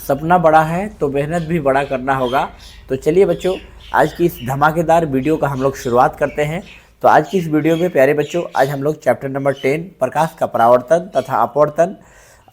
सपना बड़ा है तो मेहनत भी बड़ा करना होगा। तो चलिए बच्चों, आज की इस धमाकेदार वीडियो का हम लोग शुरुआत करते हैं। तो आज की इस वीडियो में प्यारे बच्चों, आज हम लोग चैप्टर नंबर 10 प्रकाश का परावर्तन तथा अपवर्तन,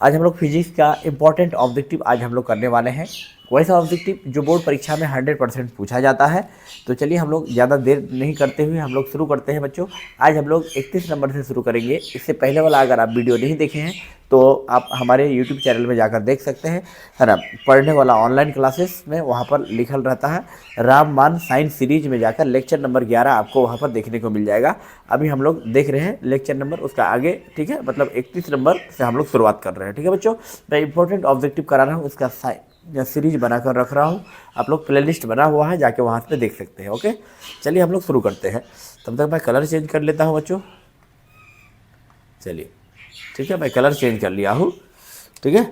आज हम लोग फिजिक्स का इंपॉर्टेंट ऑब्जेक्टिव आज हम लोग करने वाले हैं। वैसा ऑब्जेक्टिव जो बोर्ड परीक्षा में 100% पूछा जाता है। तो चलिए हम लोग ज़्यादा देर नहीं करते हुए हम लोग शुरू करते हैं बच्चों। आज हम लोग 31 नंबर से शुरू करेंगे। इससे पहले वाला अगर आप वीडियो नहीं देखे हैं तो आप हमारे यूट्यूब चैनल में जाकर देख सकते हैं, है ना। पढ़ने वाला ऑनलाइन क्लासेस में वहाँ पर लिखल रहता है, राममान साइंस सीरीज में जाकर लेक्चर नंबर 11 आपको वहाँ पर देखने को मिल जाएगा। अभी हम लोग देख रहे हैं लेक्चर नंबर उसका आगे, ठीक है, मतलब 31 नंबर से हम लोग शुरुआत कर रहे हैं, ठीक है बच्चों। मैं इंपॉर्टेंट ऑब्जेक्टिव करा रहा हूँ, उसका सीरीज बनाकर रख रहा हूँ। आप लोग प्लेलिस्ट बना हुआ है, जाके वहाँ पे देख सकते हैं। ओके, चलिए हम लोग शुरू करते हैं। तब तक मैं कलर चेंज कर लेता हूँ बच्चों। चलिए ठीक है, मैं कलर चेंज कर लिया हूँ, ठीक है।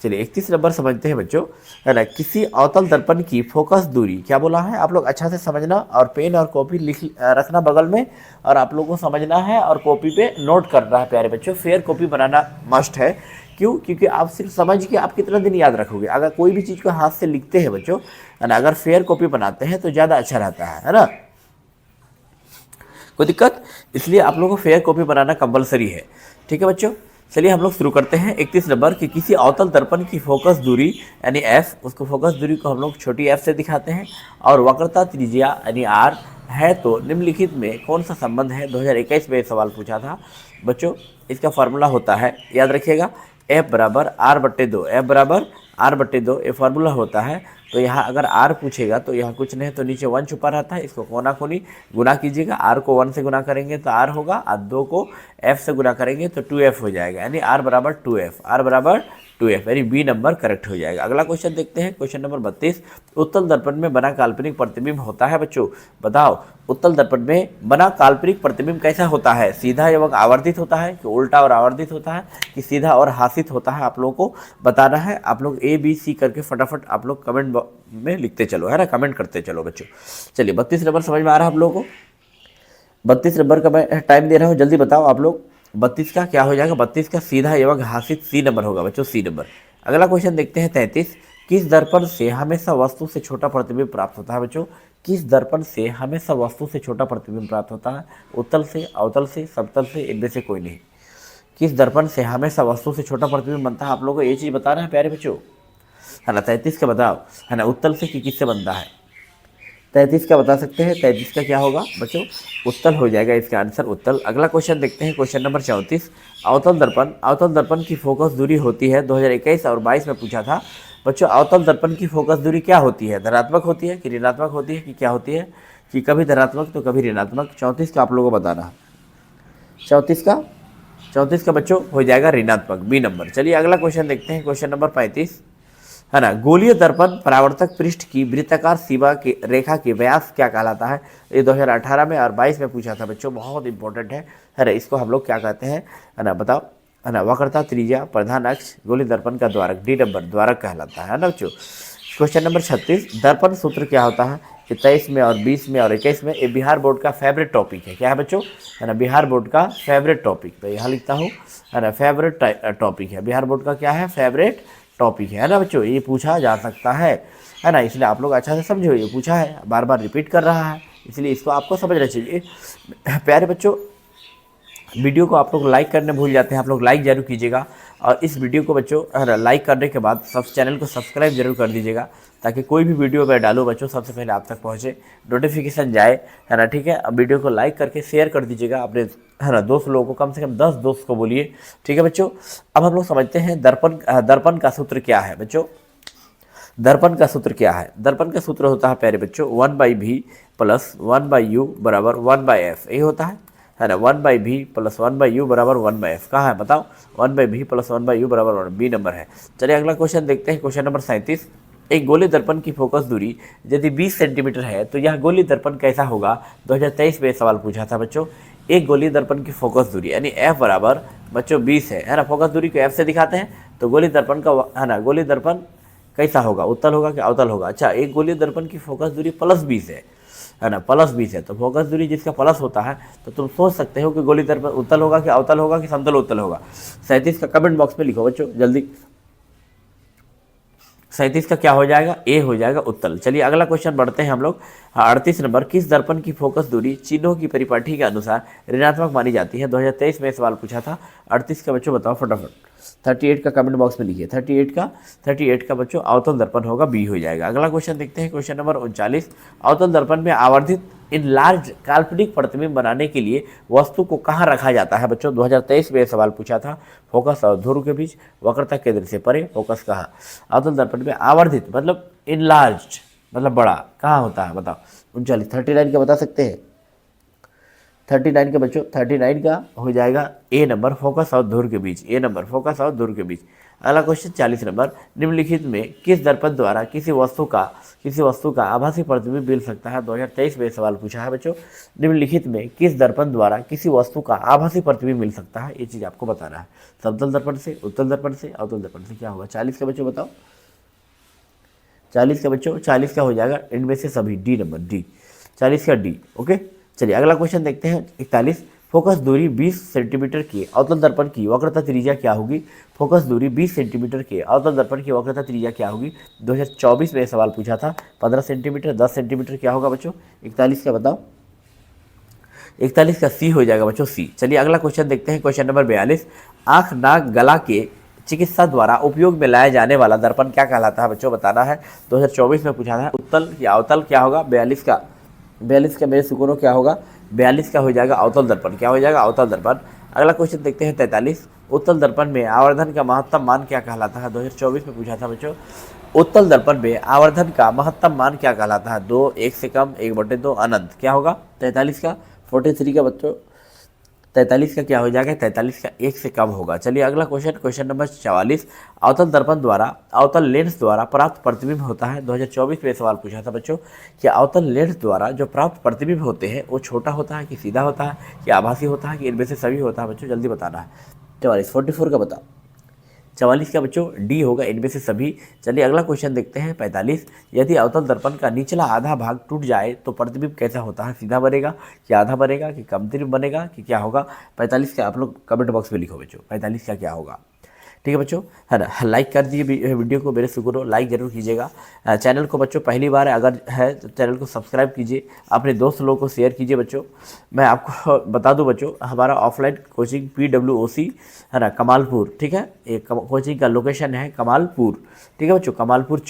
चलिए 31 नंबर समझते हैं बच्चों, है ना। किसी अवतल दर्पण की फोकस दूरी, क्या बोला है आप लोग अच्छा से समझना, और पेन और कॉपी लिख रखना बगल में, और आप लोगों को समझना है और कॉपी पे नोट करना है प्यारे बच्चों। फेयर कॉपी बनाना मस्ट है। क्यों? क्योंकि आप सिर्फ समझ के आप कितना दिन याद रखोगे। अगर कोई भी चीज़ को हाथ से लिखते हैं बच्चों, है ना, अगर फेयर कॉपी बनाते हैं तो ज़्यादा अच्छा रहता है ना। कोई दिक्कत? इसलिए आप लोगों को फेयर कॉपी बनाना कंपलसरी है, ठीक है बच्चों। चलिए हम लोग शुरू करते हैं। 31 नंबर कि किसी अवतल दर्पण की फोकस दूरी यानी एफ, उसको फोकस दूरी को हम लोग छोटी एफ से दिखाते हैं, और वक्रता त्रिज्या यानी आर है, तो निम्नलिखित में कौन सा संबंध है। 2021 में सवाल पूछा था बच्चों। इसका फार्मूला होता है, याद रखिएगा, एफ बराबर आर बट्टे 2, एफ बराबर आर बट्टे 2 ये फार्मूला होता है। तो यहाँ अगर आर पूछेगा तो यहाँ कुछ नहीं, तो नीचे 1 छुपा रहता है, इसको कोना कोनी गुना कीजिएगा। आर को 1 से गुना करेंगे तो आर होगा, और 2 को एफ से गुना करेंगे तो 2f हो जाएगा, यानी आर बराबर 2f, आर बराबर 2f, यानी बी नंबर करेक्ट हो जाएगा। अगला क्वेश्चन देखते हैं, क्वेश्चन नंबर 32। उत्तल दर्पण में बना काल्पनिक प्रतिबिंब होता है बच्चों। बताओ, उत्तल दर्पण में बना काल्पनिक प्रतिबिंब कैसा होता है? सीधा एवं आवर्धित होता है, कि उल्टा और आवर्धित होता है, कि सीधा और हासित होता है? आप लोगों को बताना है। आप लोग ABC करके फटाफट आप लोग कमेंट में लिखते चलो, है ना, कमेंट करते चलो बच्चों। चलिए 32 नंबर समझ में आ रहा है आप लोगों को? 32 नंबर का मैं टाइम दे रहा हूँ, जल्दी बताओ आप लोग। 32 का क्या हो जाएगा? 32 का सीधा एवं हासित सी नंबर होगा बच्चों, सी नंबर। अगला क्वेश्चन देखते हैं 33। किस दर्पण से हमेशा वस्तु से छोटा प्रतिबिंब प्राप्त होता है बच्चों? किस दर्पण से हमेशा वस्तु से छोटा प्रतिबिंब प्राप्त होता है? उत्तल से, अवतल से, समतल से, इनमें से कोई नहीं। किस दर्पण से हमेशा वस्तु से छोटा प्रतिबिंब बनता है? आप लोगों को ये चीज़ बताना है प्यारे बच्चों, है ना। 33 का बताओ, है ना, उत्तल से कि किससे बनता है? 33 का बता सकते हैं। 33 का क्या होगा बच्चों? उत्तल हो जाएगा, इसका आंसर उत्तल। अगला क्वेश्चन देखते हैं, क्वेश्चन नंबर 34। अवतल दर्पण, अवतल दर्पण की फोकस दूरी होती है, 2021 और 22 में पूछा था बच्चों। अवतल दर्पण की फोकस दूरी क्या होती है? धनात्मक होती है कि ऋणात्मक होती है, कि क्या होती है? कि कभी धनात्मक तो कभी ऋणात्मक। 34 का आप लोगों को बताना है। 34 का बच्चों हो जाएगा ऋणात्मक, बी नंबर। चलिए अगला क्वेश्चन देखते हैं, क्वेश्चन नंबर 35, है ना। गोलीय दर्पण परावर्तक पृष्ठ की वृत्ताकार सीमा की रेखा की व्यास क्या कहलाता है? ये 2018 में और 22 में पूछा था बच्चों, बहुत इंपॉर्टेंट है ना। इसको हम लोग क्या कहते हैं, है ना, बताओ, है ना। वक्रता त्रिज्या प्रधान अक्ष गोलीय दर्पण का द्वारक, डी नंबर, द्वारक कहलाता है ना बच्चों। Question number 36। दर्पण सूत्र क्या होता है? 23 में और 20 में और 21 में। ये बिहार बोर्ड का फेवरेट टॉपिक है, क्या है बच्चों, है ना, बिहार बोर्ड का फेवरेट टॉपिक। तो यहाँ लिखता हूँ, है ना, फेवरेट टॉपिक है, बिहार बोर्ड का क्या है, फेवरेट टॉपिक है ना बच्चों। ये पूछा जा सकता है ना, इसलिए आप लोग अच्छा से समझो, ये पूछा है, बार बार रिपीट कर रहा है, इसलिए इसको आपको समझना चाहिए प्यारे बच्चों। वीडियो को आप लोग लाइक करने भूल जाते हैं, आप लोग लाइक जरूर कीजिएगा। और इस वीडियो को बच्चों लाइक करने के बाद सब चैनल को सब्सक्राइब जरूर कर दीजिएगा, ताकि कोई भी वीडियो मैं डालूँ बच्चों सबसे पहले आप तक पहुँचे, नोटिफिकेशन जाए, है ना, ठीक है। अब वीडियो को लाइक करके शेयर कर दीजिएगा अपने, है ना, दोस्त लोगों को, कम से कम 10 दोस्त को बोलिए, ठीक है बच्चों। अब हम लोग समझते हैं दर्पण का सूत्र क्या है बच्चों। दर्पण का सूत्र क्या है? दर्पण का सूत्र होता है प्यारे बच्चों 1/v प्लस 1/u बराबर 1/f, ये होता है ना। 1/v प्लस 1/u बराबर 1/f, कहाँ है बताओ? 1/v प्लस 1/u बराबर 1, बी नंबर है। चलिए अगला क्वेश्चन देखते हैं, क्वेश्चन नंबर 37। एक गोलीय दर्पण की फोकस दूरी यदि 20 सेंटीमीटर है तो यह गोलीय दर्पण कैसा होगा? 2023 में सवाल पूछा था बच्चों। एक गोलीय दर्पण की फोकस दूरी यानी f बराबर बच्चों 20 है ना। फोकस दूरी को f से दिखाते हैं, तो गोलीय दर्पण का, है ना, गोलीय दर्पण कैसा होगा? उत्तल होगा कि अवतल होगा? अच्छा, एक गोलीय दर्पण की फोकस दूरी +20 है ना, +20 है, तो फोकस दूरी जिसका प्लस होता है तो तुम सोच सकते हो कि गोलीय दर्पण उत्तल होगा कि अवतल होगा कि समतल उत्तल होगा। 37 का कमेंट बॉक्स में लिखो बच्चों जल्दी। 37 का क्या हो जाएगा, ए हो जाएगा उत्तल। चलिए अगला क्वेश्चन बढ़ते हैं हम लोग। 38 नंबर, किस दर्पण की फोकस दूरी चिन्हों की परिपाटी के अनुसार ऋणात्मक मानी जाती है? 2023 में सवाल पूछा था। 38 का बच्चों बताओ फटाफट। 38 का कमेंट बॉक्स में लिखिए। 38 का बच्चों अवतल दर्पण होगा, बी हो जाएगा। अगला क्वेश्चन देखते हैं, क्वेश्चन नंबर 39। अवतल दर्पण में आवर्धित इन लार्ज काल्पनिक प्रतिबिंब बनाने के लिए वस्तु को कहाँ रखा जाता है? बच्चों 2023 में सवाल पूछा था। फोकस और ध्रुव के बीच, वक्रता केंद्र से परे, फोकस कहाँ? अवतल दर्पण में आवर्धित मतलब इनलार्ज मतलब बड़ा, कहाँ होता है बताओ? 39। 39 का बता सकते हैं? 39 के बच्चों 39 का हो जाएगा ए नंबर, फोकस और धुर के बीच। ए नंबर, फोकस और धुर के बीच। अगला क्वेश्चन 40 नंबर, निम्नलिखित में किस दर्पण द्वारा किसी वस्तु का आभासी प्रतिबिंब मिल सकता है? 2023 में सवाल पूछा है बच्चों। निम्नलिखित में किस दर्पण द्वारा किसी वस्तु का आभासी प्रतिबिंब मिल सकता है? ये चीज़ आपको बताना है। समतल दर्पण से, उत्तल दर्पण से, अवतल दर्पण से। क्या होगा? 40 के बच्चों बताओ। 40 का बच्चों 40 का हो जाएगा इनमें से सभी, डी नंबर, डी। 40 का डी। ओके, चलिए अगला क्वेश्चन देखते हैं। 41, फोकस दूरी 20 सेंटीमीटर की अवतल दर्पण की वक्रता त्रिज्या क्या होगी? फोकस दूरी 20 सेंटीमीटर के अवतल दर्पण की वक्रता त्रिज्या क्या होगी? 2024 में सवाल पूछा था। 15 सेंटीमीटर, 10 सेंटीमीटर क्या होगा बच्चों? 41 का बताओ। 41 का सी हो जाएगा बच्चों, सी। चलिए अगला क्वेश्चन देखते हैं, क्वेश्चन नंबर 42। आँख, नाक, गला के चिकित्सा द्वारा उपयोग में लाया जाने वाला दर्पण क्या कहलाता है? बच्चों बताना है। 2024 में पूछा था। उत्तल या अवतल क्या होगा? 42 का मेरे सुकूनों क्या होगा? 42 का हो जाएगा अवतल दर्पण। क्या हो जाएगा? अवतल दर्पण। अगला क्वेश्चन देखते हैं 43। उत्तल दर्पण में आवर्धन का महत्तम मान क्या कहलाता है? 2024 में पूछा था बच्चों। उत्तल दर्पण में आवर्धन का महत्तम मान क्या कहलाता है? 2, 1 से कम, 1/2, अनंत। क्या होगा? 43 का। 43 का बच्चों 43 का क्या हो जाएगा? 43 का 1 से कम होगा। चलिए अगला क्वेश्चन, क्वेश्चन नंबर 44। अवतल दर्पण द्वारा अवतल लेंस द्वारा प्राप्त प्रतिबिंब होता है। 2024 में सवाल पूछा था बच्चों कि अवतल लेंस द्वारा जो प्राप्त प्रतिबिंब होते हैं वो छोटा होता है कि सीधा होता है कि आभासी होता है कि इनमें से सभी होता है? बच्चों जल्दी बताना है। 44 का बताओ। 44 का बच्चों डी होगा, इनमें से सभी। चलिए अगला क्वेश्चन देखते हैं 45। यदि अवतल दर्पण का निचला आधा भाग टूट जाए तो प्रतिबिंब कैसा होता है? सीधा बनेगा कि आधा बनेगा कि कम तिरप बनेगा कि क्या होगा? 45 का आप लोग कमेंट बॉक्स में लिखो बच्चों, 45 का क्या होगा। ठीक है बच्चों, है ना? लाइक कर दीजिए वीडियो को, मेरे शुक्र लाइक जरूर कीजिएगा। चैनल को बच्चों पहली बार अगर है तो चैनल को सब्सक्राइब कीजिए, अपने दोस्त लोगों को शेयर कीजिए बच्चों। मैं आपको बता दूं बच्चों, हमारा ऑफलाइन कोचिंग PWOC है ना, कमालपुर, ठीक है? एक कोचिंग का लोकेशन है कमालपुर, ठीक है बच्चों? कमालपुर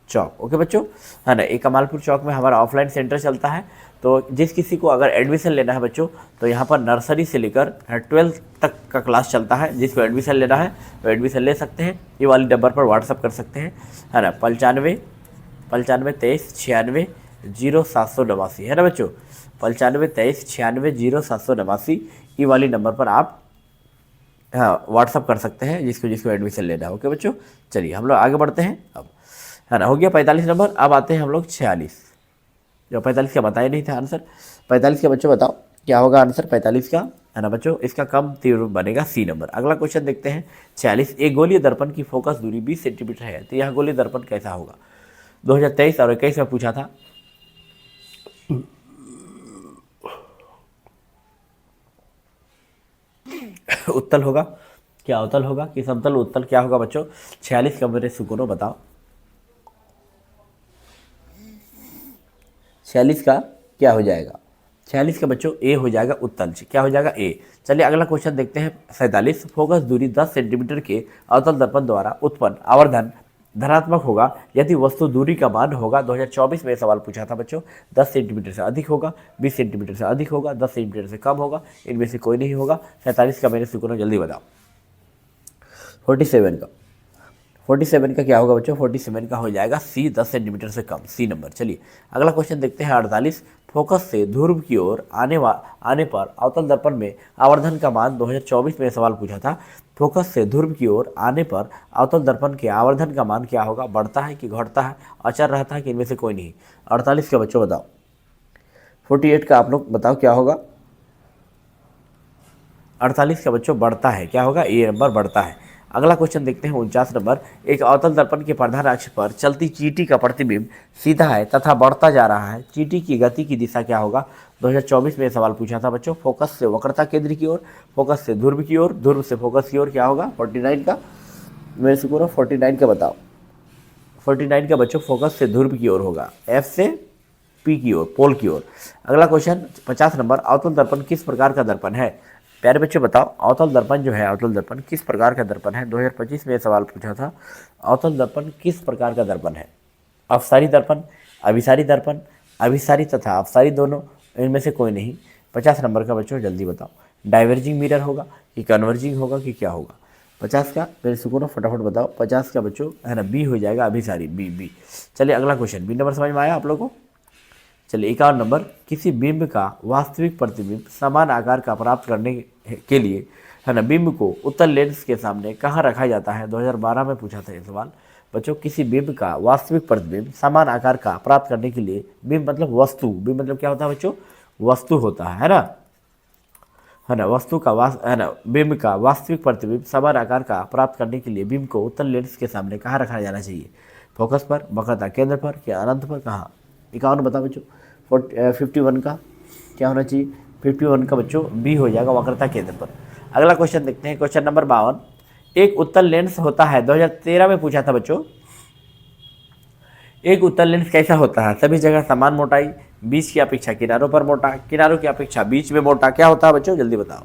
चौक। ओके बच्चों, है ना? एक कमालपुर चौक में हमारा ऑफलाइन सेंटर चलता है। तो जिस किसी को अगर एडमिशन लेना है बच्चों, तो यहाँ पर नर्सरी से लेकर 12th तक का क्लास चलता है। जिसको एडमिशन लेना है तो एडमिशन ले सकते हैं। ये वाली नंबर पर व्हाट्सअप कर सकते हैं, है ना? 95 23 96 0789, है ना बच्चों? 95 23 96 0789, ये वाली नंबर पर आप हाँ व्हाट्सअप कर सकते हैं जिसको एडमिशन लेना है। ओके बच्चों, चलिए हम लोग आगे बढ़ते हैं अब, है ना? हो गया 45 नंबर। अब आते हैं हम लोग 46। जो 45 का बताया नहीं था आंसर। 45 का बच्चों बताओ क्या होगा आंसर 45 का, है ना बच्चों? इसका कम तीव्र बनेगा, सी नंबर। अगला क्वेश्चन देखते हैं 46। एक गोलीय दर्पण की फोकस दूरी 20 सेंटीमीटर है, तो यह गोलीय दर्पण कैसा होगा? 2023 और 21 में पूछा था। उत्तल होगा क्या अवतल होगा कि समतल? उत्तल क्या होगा बच्चों? 46 का मेरे सुकूनों बताओ। 46 का क्या हो जाएगा? 46 का बच्चों ए हो जाएगा उत्तल। क्या हो जाएगा? ए। चलिए अगला क्वेश्चन देखते हैं 47। फोकस दूरी 10 सेंटीमीटर के अवतल दर्पण द्वारा उत्पन्न आवर्धन धनात्मक होगा यदि वस्तु दूरी का मान होगा। 2024 में सवाल पूछा था बच्चों। 10 सेंटीमीटर से अधिक होगा, 20 सेंटीमीटर से अधिक होगा, 10 सेंटीमीटर से कम होगा, इनमें से कोई नहीं होगा। 47 का मेरे सुकूनों जल्दी बताओ। 47 का क्या होगा बच्चों? 47 का हो जाएगा सी, 10 सेंटीमीटर से कम, सी नंबर। चलिए अगला क्वेश्चन देखते हैं 48। फोकस से ध्रुव की ओर आने पर अवतल दर्पण में आवर्धन का मान 2024 में सवाल पूछा था। फोकस से ध्रुव की ओर आने पर अवतल दर्पण के आवर्धन का मान क्या होगा? बढ़ता है कि घटता है, अचर रहता है कि इनमें से कोई नहीं? 48 का बच्चों बताओ। 48 का आप लोग बताओ क्या होगा? 48 का बच्चों बढ़ता है। क्या होगा? ए नंबर, बढ़ता है। अगला क्वेश्चन देखते हैं 49 नंबर। एक अवतल दर्पण के प्रधान अक्ष पर चलती चींटी का प्रतिबिंब सीधा है तथा बढ़ता जा रहा है, चींटी की गति की दिशा क्या होगा? 2024 में सवाल पूछा था बच्चों। फोकस से वक्रता केंद्र की ओर, फोकस से ध्रुव की ओर, ध्रुव से फोकस की ओर क्या होगा? 49 का मेरे से पूरा 49 का बताओ। 49 का बच्चों फोकस से ध्रुव की ओर होगा, एफ से पी की ओर, पोल की ओर। अगला क्वेश्चन 50 नंबर, अवतल दर्पण किस प्रकार का दर्पण है? प्यारे बच्चों बताओ, अवतल दर्पण जो है, अवतल दर्पण किस प्रकार का दर्पण है? 2025 में ये सवाल पूछा था, अवतल दर्पण किस प्रकार का दर्पण है? अपसारी दर्पण, अभिसारी दर्पण, अभिसारी तथा अपसारी दोनों, इनमें से कोई नहीं। 50 नंबर का बच्चों जल्दी बताओ, डाइवर्जिंग मिरर होगा कि कन्वर्जिंग होगा कि क्या होगा? 50 का मेरे सुकून फटाफट बताओ। 50 का बच्चों है ना, बी हो जाएगा, अभिसारी, बी बी। चलिए अगला क्वेश्चन, बी नंबर समझ में आया आप लोगों को? चलिए 51 नंबर, किसी बिंब का वास्तविक प्रतिबिंब समान आकार का प्राप्त करने के लिए है ना, बिंब को उत्तल लेंस के सामने कहाँ रखा जाता है? 2012 में पूछा था ये सवाल बच्चों। किसी बिंब का वास्तविक प्रतिबिंब समान आकार का प्राप्त करने के लिए, बिंब मतलब वस्तु, बिंब मतलब क्या होता है बच्चों? वस्तु होता है ना, है ना, वस्तु का है ना, बिंब का वास्तविक प्रतिबिंब समान आकार का प्राप्त करने के लिए बिंब को उत्तल लेंस के सामने कहाँ रखा जाना चाहिए? फोकस पर, वक्रता केंद्र पर, क्या अनंत पर, कहाँ? 51 बताओ बच्चों। 51 का क्या होना चाहिए? 51 का बच्चों बी हो जाएगा, वक्रता केंद्र पर। अगला क्वेश्चन देखते हैं, क्वेश्चन नंबर 52, एक उत्तल लेंस होता है, 2013 में पूछा था बच्चों। एक उत्तल लेंस कैसा होता है? सभी जगह समान मोटाई, बीच की अपेक्षा किनारों पर मोटा, किनारों की अपेक्षा बीच में मोटा, क्या होता है बच्चों? जल्दी बताओ।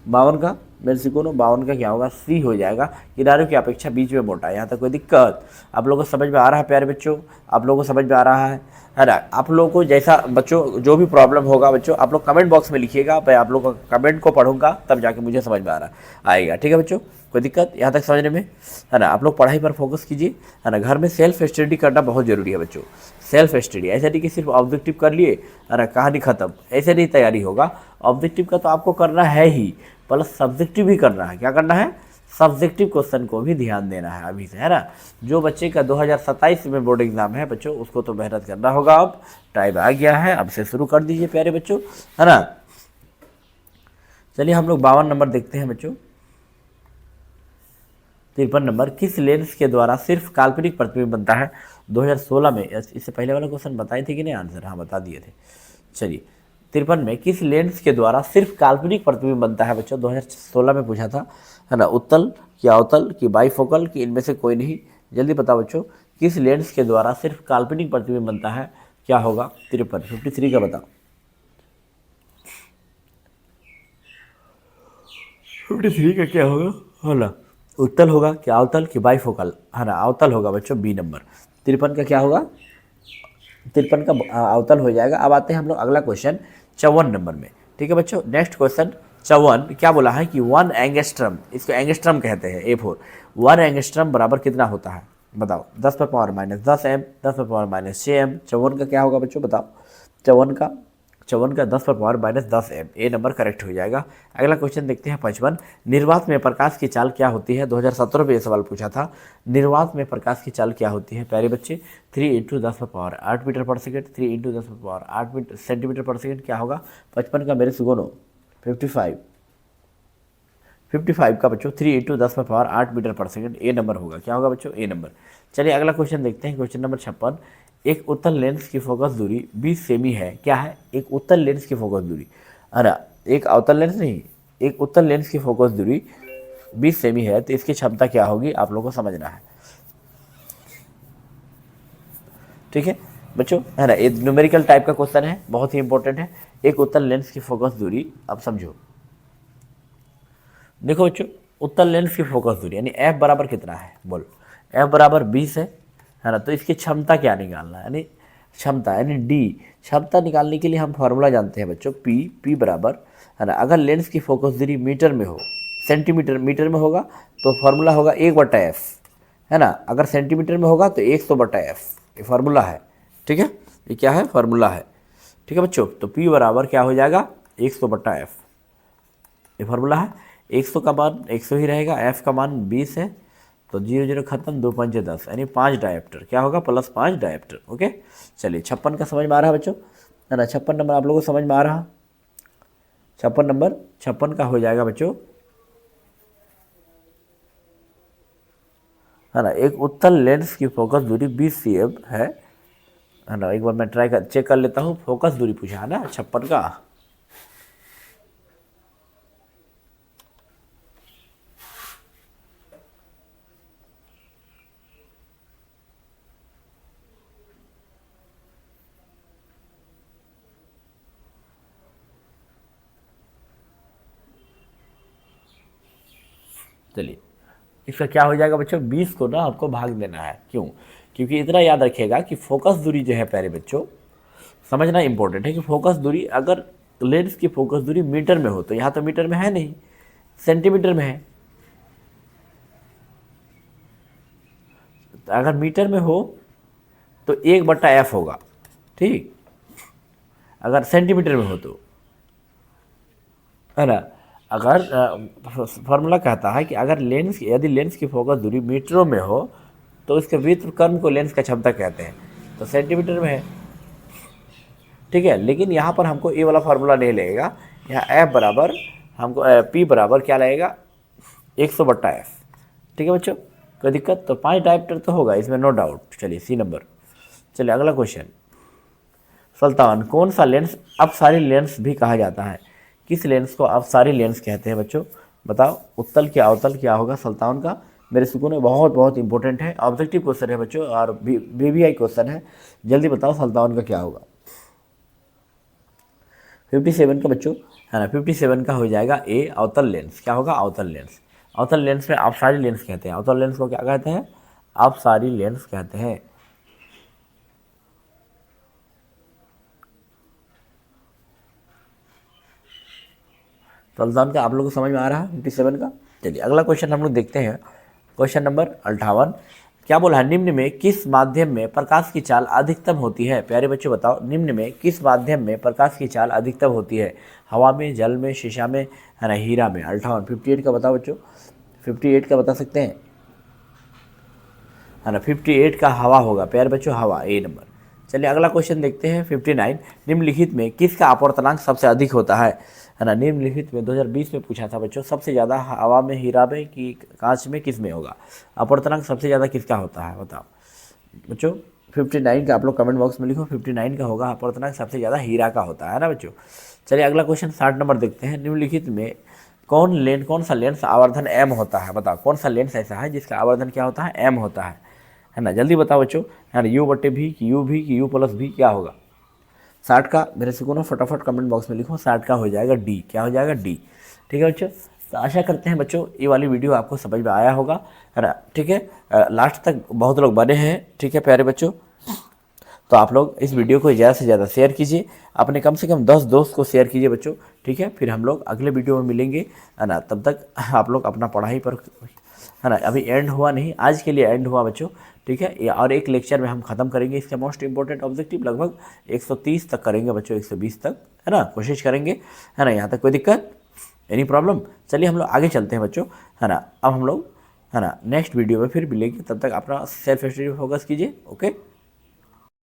52 का मेरे से कौन, 52 का क्या होगा? सी हो जाएगा, किनारों की अपेक्षा बीच में मोटा। यहाँ तक कोई दिक्कत आप लोगों को समझ में आ रहा है प्यारे बच्चों? आप लोगों को समझ में आ रहा है ना? आप लोगों को जैसा बच्चों जो भी प्रॉब्लम होगा बच्चों, आप लोग कमेंट बॉक्स में लिखिएगा, मैं आप लोगों का कमेंट को पढ़ूंगा तब जाके मुझे समझ में आ रहा आएगा। ठीक है बच्चों, कोई दिक्कत यहाँ तक समझने में? है ना, आप लोग पढ़ाई पर फोकस कीजिए, है ना। घर में सेल्फ स्टडी करना बहुत जरूरी है बच्चों। सेल्फ स्टडी ऐसा नहीं कि सिर्फ ऑब्जेक्टिव कर लिए, है ना, कहानी खत्म, ऐसे नहीं तैयारी होगा। ऑब्जेक्टिव का तो आपको करना है ही, प्लस सब्जेक्टिव भी करना है। क्या करना है? सब्जेक्टिव क्वेश्चन को भी ध्यान देना है अभी से, है ना। जो बच्चे का 2027 में बोर्ड एग्जाम है बच्चों, उसको तो मेहनत करना होगा। अब टाइम आ गया है, अब से शुरू कर दीजिए प्यारे बच्चों, है ना। चलिए हम लोग 52 नंबर देखते हैं बच्चों। 53 नंबर, किस लेंस के द्वारा सिर्फ काल्पनिक प्रतिबिंब बनता है? 2016 में, इससे पहले वाला क्वेश्चन बताए थे कि नहीं आंसर? हाँ बता दिए थे। चलिए 53 में, किस लेंस के द्वारा सिर्फ काल्पनिक प्रतिबिंब बनता है बच्चों? 2016 में पूछा था, है ना। उत्तल कि अवतल कि बाईफोकल कि इनमें से कोई नहीं? जल्दी बताओ बच्चों, किस लेंस के द्वारा सिर्फ काल्पनिक प्रतिबिंब बनता है? क्या होगा? 53 का बताओ। 53 का क्या होगा? है ना, उत्तल होगा कि अवतल कि बाईफोकल? है ना, अवतल होगा बच्चों, बी नंबर। 53 का क्या होगा? 53 का अवतल हो जाएगा। अब आते हैं हम लोग अगला क्वेश्चन 54 नंबर में। ठीक है बच्चों, नेक्स्ट क्वेश्चन 54 क्या बोला है कि 1 एंगस्ट्रम, इसको एंगस्ट्रम कहते हैं, A4, 1 एंगस्ट्रम बराबर कितना होता है? बताओ। 10 पर पावर माइनस 10 एम, 10 पर पावर माइनस 6 एम। 54 का क्या होगा बच्चों बताओ? 54 का 10 पर पावर माइनस 10 एम, ए नंबर करेक्ट हो जाएगा। अगला क्वेश्चन देखते हैं 55, निर्वात में प्रकाश की चाल क्या होती है? 2017 में ये सवाल पूछा था, निर्वात में प्रकाश की चाल क्या होती है प्यारे बच्चे? 3 इंटू 10 पर पावर 8 मीटर पर सेकेंड, 3 इंटू 10 पर पावर 8 सेंटीमीटर पर सेकेंड, क्या होगा? 55 का मेरे सुगोनो 55 का बच्चों 3 इंटू 10 पर पावर 8 मीटर पर सेकेंड, ए नंबर होगा। क्या होगा बच्चों? ए नंबर। चलिए अगला क्वेश्चन देखते हैं, क्वेश्चन नंबर 56, एक उत्तल लेंस की फोकस दूरी 20 सेमी है। क्या है? एक उत्तल लेंस की फोकस दूरी, अरे एक अवतल लेंस नहीं, एक उत्तल लेंस की फोकस दूरी 20 सेमी है, तो इसकी क्षमता क्या होगी आप लोगों को समझना है। ठीक है बच्चों, है ना, ये न्यूमेरिकल टाइप का क्वेश्चन है, बहुत ही इंपॉर्टेंट है। एक उत्तल लेंस की फोकस दूरी, अब समझो। देखो बच्चों, उत्तल लेंस की फोकस दूरी यानी एफ बराबर कितना है? बोल। एफ बराबर 20 है ना, तो इसकी क्षमता क्या निकालना है? यानी क्षमता यानी डी, क्षमता निकालने के लिए हम फॉर्मूला जानते हैं बच्चों, पी बराबर, है ना, अगर लेंस की फोकस दूरी मीटर में हो, सेंटीमीटर मीटर में होगा तो फॉर्मूला होगा 1/f, है ना। अगर सेंटीमीटर में होगा तो 100/f, ये फार्मूला है। ठीक है, ये क्या है? फार्मूला है। ठीक है बच्चों, तो P बराबर क्या हो जाएगा? 100/f, ये फार्मूला है। 100 का मान 100 ही रहेगा, f का मान 20 है, तो 0 0 खत्म, 2 5 10, यानी 5 डायप्टर, क्या होगा? +5 डायप्टर। ओके, चलिए 56 का समझ में आ रहा है बच्चों, है ना। 56 नंबर आप लोगों को समझ में आ रहा? 56 नंबर, 56 का हो जाएगा बच्चों, है ना, एक उत्तल लेंस की फोकस दूरी 20 cm है ना। एक बार मैं चेक कर लेता हूँ, फोकस दूरी पूछा है ना 56 का। चलिए इसका क्या हो जाएगा बच्चों, 20 को ना आपको भाग देना है। क्यों? क्योंकि इतना याद रखिएगा कि फोकस दूरी जो है प्यारे बच्चों, समझना इंपॉर्टेंट है कि फोकस दूरी अगर लेंस की फोकस दूरी मीटर में हो तो यहाँ तो मीटर में है नहीं, सेंटीमीटर में है। तो अगर मीटर में हो तो 1/f होगा, ठीक। अगर सेंटीमीटर में हो तो, है ना। अगर फॉर्मूला कहता है कि अगर लेंस, यदि लेंस की फोकस दूरी मीटरों में हो तो इसके व्युत्क्रम को लेंस का क्षमता कहते हैं, तो सेंटीमीटर में है, ठीक है। लेकिन यहाँ पर हमको ये वाला फार्मूला नहीं लगेगा, यहाँ एफ बराबर हमको पी बराबर क्या लगेगा, 100/f, ठीक है बच्चों। कोई दिक्कत? तो 5 डायप्टर तो होगा इसमें, नो डाउट। चलिए सी नंबर। चलिए अगला क्वेश्चन, सुल्तान कौन सा लेंस अपसारी लेंस भी कहा जाता है? किस लेंस को अपसारी लेंस कहते हैं बच्चों? बताओ। उत्तल क्या अवतल क्या होगा सुल्तान का? मेरे सुकून में बहुत बहुत इंपॉर्टेंट है, ऑब्जेक्टिव क्वेश्चन है बच्चों और बीबीआई क्वेश्चन है। जल्दी बताओ सुल्तान का क्या होगा? 57 का बच्चों, है ना, 57 का हो जाएगा ए अवतल लेंस। क्या होगा? अवतल लेंस। अवतल लेंस में अपसारी लेंस कहते हैं। अवतल लेंस को क्या कहते हैं? अपसारी लेंस कहते हैं। सुल्तान का आप लोगों को समझ में आ रहा है 57 का? चलिए अगला क्वेश्चन हम लोग देखते हैं। क्वेश्चन नंबर 58, क्या बोला है? निम्न में किस माध्यम में प्रकाश की चाल अधिकतम होती है? प्यारे बच्चों बताओ, निम्न में किस माध्यम में प्रकाश की चाल अधिकतम होती है? हवा में, जल में, शीशा में, है ना, हीरा में। 58, 58 का बताओ बच्चों, 58 का बता सकते हैं, है ना। 58 का हवा होगा प्यारे बच्चों, हवा, ए नंबर। चलिए अगला क्वेश्चन देखते हैं 59, निम्नलिखित में किसका अपवर्तनांक सबसे अधिक होता है ना। निम्नलिखित में 2020 में पूछा था बच्चों, सबसे ज़्यादा हवा में, हीरा में कि कांच में, किस में होगा अपवर्तनांक सबसे ज़्यादा किसका होता है? बताओ बच्चों। 59 का आप लोग कमेंट बॉक्स में लिखो, 59 का होगा अपवर्तनांक सबसे ज़्यादा हीरा का होता है ना बच्चों। चलिए अगला क्वेश्चन 60 नंबर देखते हैं। निम्नलिखित में कौन सा लेंस आवर्धन एम होता है? बताओ कौन सा लेंस ऐसा है जिसका आवर्धन क्या होता है? एम होता है ना। जल्दी बताओ बच्चों, है ना। U/V कि U भी कि U+V क्या होगा? 60 का मेरे से को फटाफट कमेंट बॉक्स में लिखो, 60 का हो जाएगा डी। क्या हो जाएगा? डी, ठीक है बच्चों। तो आशा करते हैं बच्चों ये वाली वीडियो आपको समझ में आया होगा, है ना, ठीक है। लास्ट तक बहुत लोग बने हैं, ठीक है प्यारे बच्चों। तो आप लोग इस वीडियो को ज़्यादा से ज़्यादा शेयर कीजिए, अपने कम से कम 10 दोस्त को शेयर कीजिए बच्चों, ठीक है। फिर हम लोग अगले वीडियो में मिलेंगे, है ना। तब तक आप लोग अपना पढ़ाई पर, है ना, अभी एंड हुआ नहीं, आज के लिए एंड हुआ बच्चों, ठीक है। और एक लेक्चर में हम खत्म करेंगे इसका मोस्ट इंपॉर्टेंट ऑब्जेक्टिव, लगभग 130 तक करेंगे बच्चों, 120 तक, है ना, कोशिश करेंगे, है ना। यहाँ तक कोई दिक्कत, एनी प्रॉब्लम? चलिए हम लोग आगे चलते हैं बच्चों, है ना। अब हम लोग, है ना, नेक्स्ट वीडियो में फिर मिलेंगे, तब तक अपना सेल्फ स्टडी पे फोकस कीजिए, ओके।